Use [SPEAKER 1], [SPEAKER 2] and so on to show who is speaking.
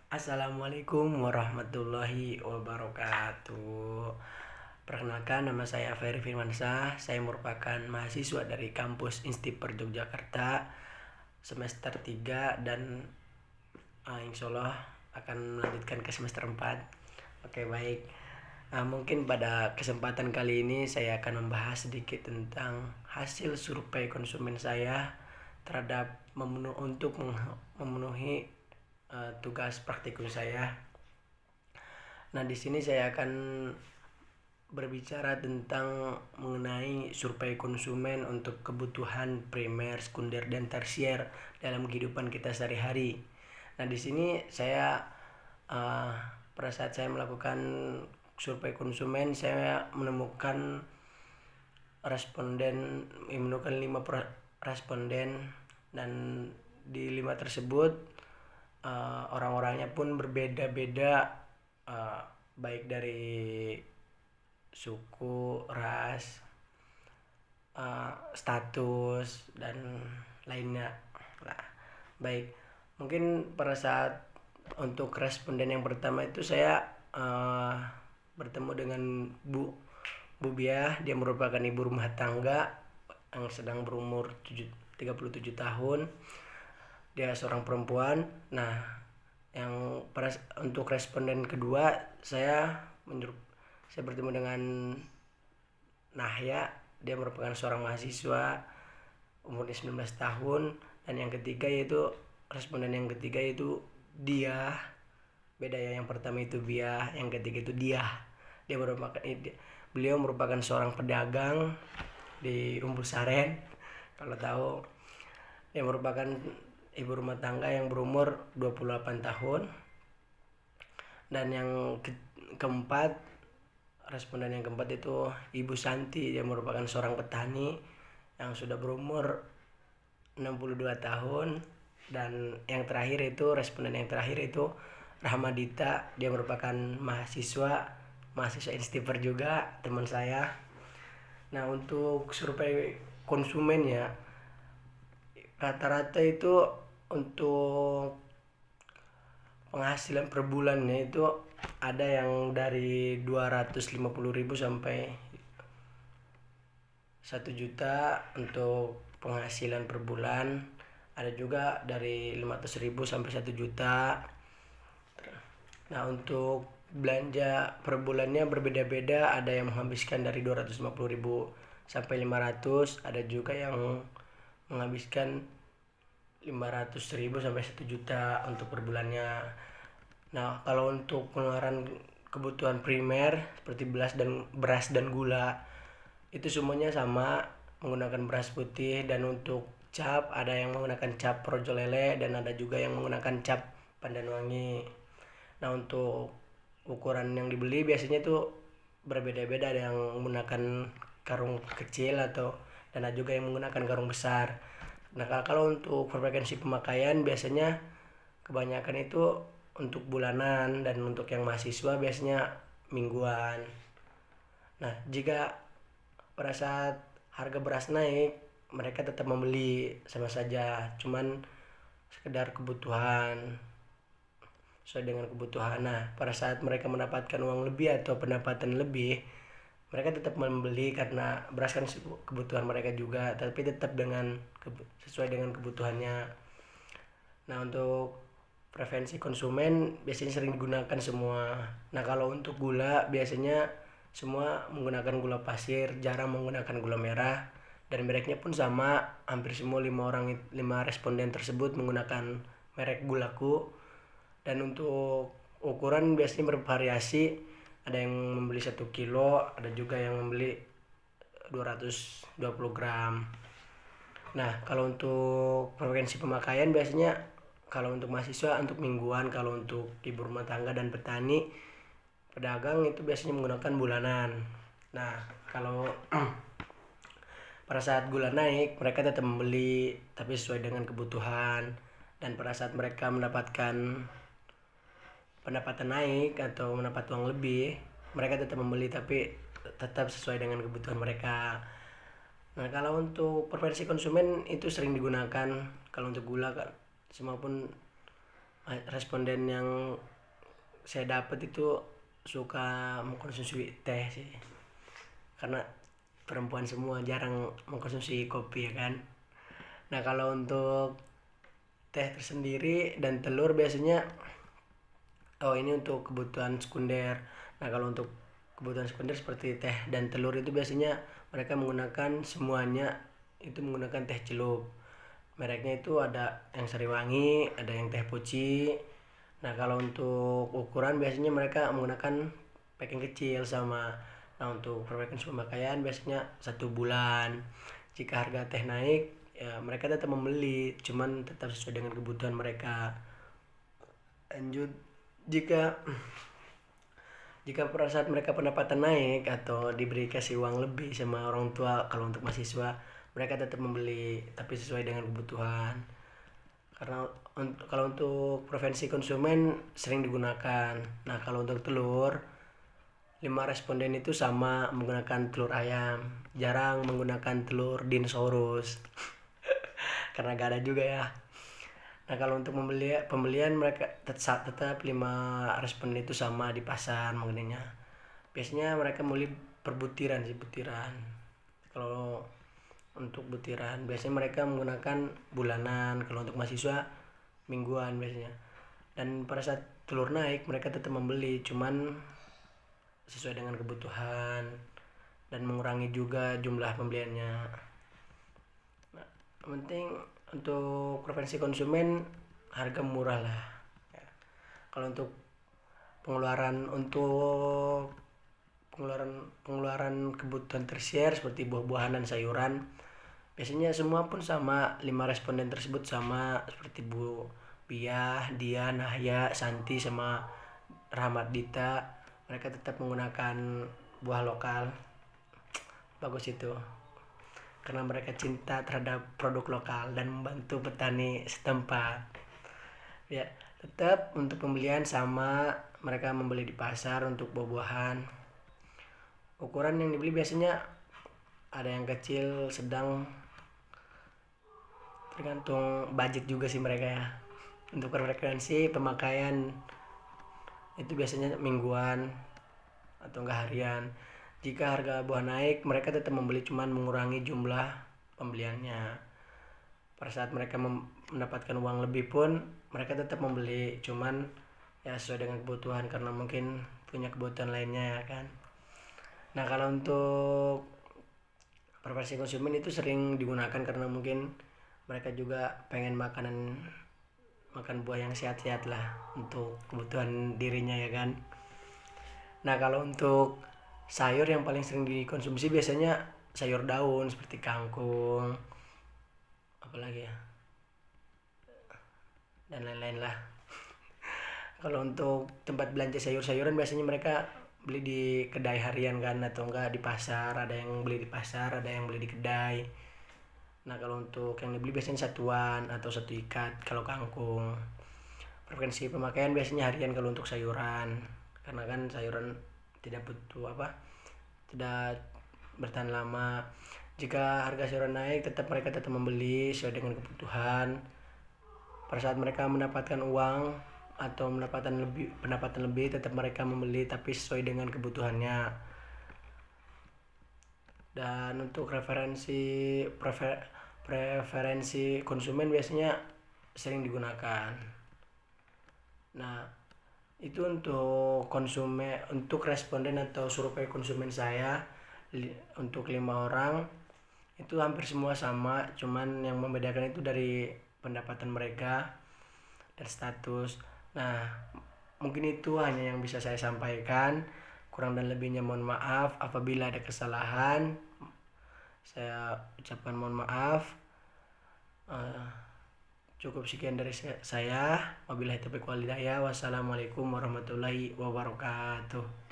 [SPEAKER 1] Assalamualaikum warahmatullahi wabarakatuh. Perkenalkan, nama saya Ferry Firmansyah. Saya merupakan mahasiswa dari kampus Instiper Yogyakarta semester 3 dan insya Allah akan melanjutkan ke semester 4. Oke, baik. Mungkin pada kesempatan kali ini saya akan membahas sedikit tentang hasil survei konsumen saya terhadap memenuhi tugas praktikum saya. Nah, di sini saya akan berbicara tentang mengenai survei konsumen untuk kebutuhan primer, sekunder, dan tersier dalam kehidupan kita sehari-hari. Nah, di sini saya pada saat saya melakukan survei konsumen, saya menemukan 5 responden, dan di 5 tersebut orang-orangnya pun berbeda-beda, baik dari suku, ras, status, dan lainnya. Nah, baik, mungkin pada saat untuk responden yang pertama itu saya bertemu dengan Bu Biah. Dia merupakan ibu rumah tangga yang sedang berumur 37 tahun. Dia seorang perempuan. Nah, untuk responden kedua saya bertemu dengan Nahya. Dia merupakan seorang mahasiswa umurnya 19 tahun. Dan responden yang ketiga yaitu dia. Beda ya, yang pertama itu Biah, yang ketiga itu dia. Beliau merupakan seorang pedagang di Umbul Saren. Kalau tahu, dia merupakan ibu rumah tangga yang berumur 28 tahun. Dan yang keempat, responden yang keempat itu Ibu Santi. Dia merupakan seorang petani yang sudah berumur 62 tahun. Dan responden yang terakhir itu Rahmadita. Dia merupakan mahasiswa Instiper juga, teman saya. Nah, untuk survei konsumen ya, rata-rata itu untuk penghasilan per bulannya itu ada yang dari 250.000 sampai 1 juta untuk penghasilan per bulan. Ada juga dari 500.000 sampai 1 juta. Nah, untuk belanja per bulannya berbeda-beda. Ada yang menghabiskan dari 250.000 sampai 500. Ada juga yang menghabiskan 500.000 sampai 1 juta untuk per bulannya. Nah, kalau untuk pengeluaran kebutuhan primer seperti beras dan gula, itu semuanya sama, menggunakan beras putih. Dan untuk cap, ada yang menggunakan cap Projo Lele dan ada juga yang menggunakan cap Pandan Wangi. Nah, untuk ukuran yang dibeli biasanya itu berbeda-beda. Ada yang menggunakan karung kecil dan ada juga yang menggunakan karung besar. Nah, kalau untuk frekuensi pemakaian biasanya kebanyakan itu untuk bulanan, dan untuk yang mahasiswa biasanya mingguan. Nah, jika pada saat harga beras naik, mereka tetap membeli sama saja, cuman sekedar kebutuhan, sesuai dengan kebutuhan. Nah, pada saat mereka mendapatkan uang lebih atau pendapatan lebih, mereka tetap membeli karena beras kan kebutuhan mereka juga, tapi tetap sesuai dengan kebutuhannya. Nah, untuk preferensi konsumen biasanya sering digunakan semua. Nah, kalau untuk gula biasanya semua menggunakan gula pasir, jarang menggunakan gula merah. Dan mereknya pun sama, hampir semua 5 responden tersebut menggunakan merek Gulaku. Dan untuk ukuran biasanya bervariasi. Ada yang membeli 1 kilo, ada juga yang membeli 220 gram. Nah, kalau untuk frekuensi pemakaian biasanya kalau untuk mahasiswa untuk mingguan. Kalau untuk ibu rumah tangga dan pedagang itu biasanya menggunakan bulanan. Nah, kalau pada saat gula naik, mereka tetap membeli tapi sesuai dengan kebutuhan. Dan pada saat mereka mendapatkan pendapatan naik atau mendapat uang lebih, mereka tetap membeli tapi tetap sesuai dengan kebutuhan mereka. Nah, kalau untuk preferensi konsumen itu sering digunakan. Kalau untuk gula kan semua pun responden yang saya dapat itu suka mengkonsumsi teh sih, karena perempuan semua jarang mengkonsumsi kopi ya kan. Nah kalau untuk teh tersendiri dan telur biasanya, oh ini untuk kebutuhan sekunder. Nah kalau untuk kebutuhan sekunder seperti teh dan telur itu biasanya mereka menggunakan semuanya itu menggunakan teh celup. Mereknya itu ada yang Sariwangi, ada yang teh poci. Nah kalau untuk ukuran biasanya mereka menggunakan packing kecil sama. Nah untuk frekuensi pemakaian biasanya 1 bulan. Jika harga teh naik ya mereka tetap membeli, cuman tetap sesuai dengan kebutuhan mereka. Lanjut, jika jika pada saat mereka pendapatan naik atau diberi kasih uang lebih sama orang tua, kalau untuk mahasiswa mereka tetap membeli tapi sesuai dengan kebutuhan. Karena kalau untuk preferensi konsumen sering digunakan. Nah kalau untuk telur, 5 responden itu sama menggunakan telur ayam, jarang menggunakan telur dinosaurus karena gak ada juga ya. Nah kalau untuk pembelian mereka tetap 5 responden itu sama di pasar mengenainya. Biasanya mereka beli per butiran sih, butiran. Kalau untuk butiran biasanya mereka menggunakan bulanan, kalau untuk mahasiswa mingguan biasanya. Dan pada saat telur naik mereka tetap membeli, cuman sesuai dengan kebutuhan dan mengurangi juga jumlah pembeliannya. Nah, yang penting untuk preferensi konsumen harga murah lah ya. Kalau untuk pengeluaran kebutuhan tersier seperti buah-buahan dan sayuran biasanya semua pun sama. 5 responden tersebut sama seperti Bu Piah, Dian, Nahya, Santi sama Rahmat Dita. Mereka tetap menggunakan buah lokal. Bagus itu karena mereka cinta terhadap produk lokal dan membantu petani setempat ya. Tetap untuk pembelian sama, mereka membeli di pasar untuk buah-buahan. Ukuran yang dibeli biasanya ada yang kecil, sedang, tergantung budget juga sih mereka ya. Untuk frekuensi pemakaian itu biasanya mingguan atau enggak harian. Jika harga buah naik mereka tetap membeli, cuman mengurangi jumlah pembeliannya. Pada saat mereka mendapatkan uang lebih pun mereka tetap membeli, cuman ya sesuai dengan kebutuhan karena mungkin punya kebutuhan lainnya ya kan. Nah kalau untuk preferensi konsumen itu sering digunakan karena mungkin mereka juga pengen makan buah yang sehat-sehat lah untuk kebutuhan dirinya ya kan. Nah kalau untuk sayur yang paling sering dikonsumsi biasanya sayur daun seperti kangkung, apalagi ya, dan lain-lain lah. Kalau untuk tempat belanja sayur-sayuran biasanya mereka beli di kedai harian kan, atau enggak di pasar. Ada yang beli di pasar, ada yang beli di kedai. Nah kalau untuk yang dibeli biasanya satuan atau satu ikat kalau kangkung. Frekuensi pemakaian biasanya harian kalau untuk sayuran, karena kan sayuran tidak bertahan lama. Jika harga sayuran naik mereka tetap membeli sesuai dengan kebutuhan. Pada saat mereka mendapatkan uang atau pendapatan lebih tetap mereka membeli tapi sesuai dengan kebutuhannya. Dan untuk preferensi konsumen biasanya sering digunakan. Nah itu untuk responden atau survei konsumen saya. Untuk 5 orang itu hampir semua sama, cuman yang membedakan itu dari pendapatan mereka dan status. Nah mungkin itu hanya yang bisa saya sampaikan. Kurang dan lebihnya mohon maaf. Apabila ada kesalahan saya ucapkan mohon maaf. Cukup sekian dari saya. Wabillahi taufiq wal hidayah. Wassalamualaikum warahmatullahi wabarakatuh.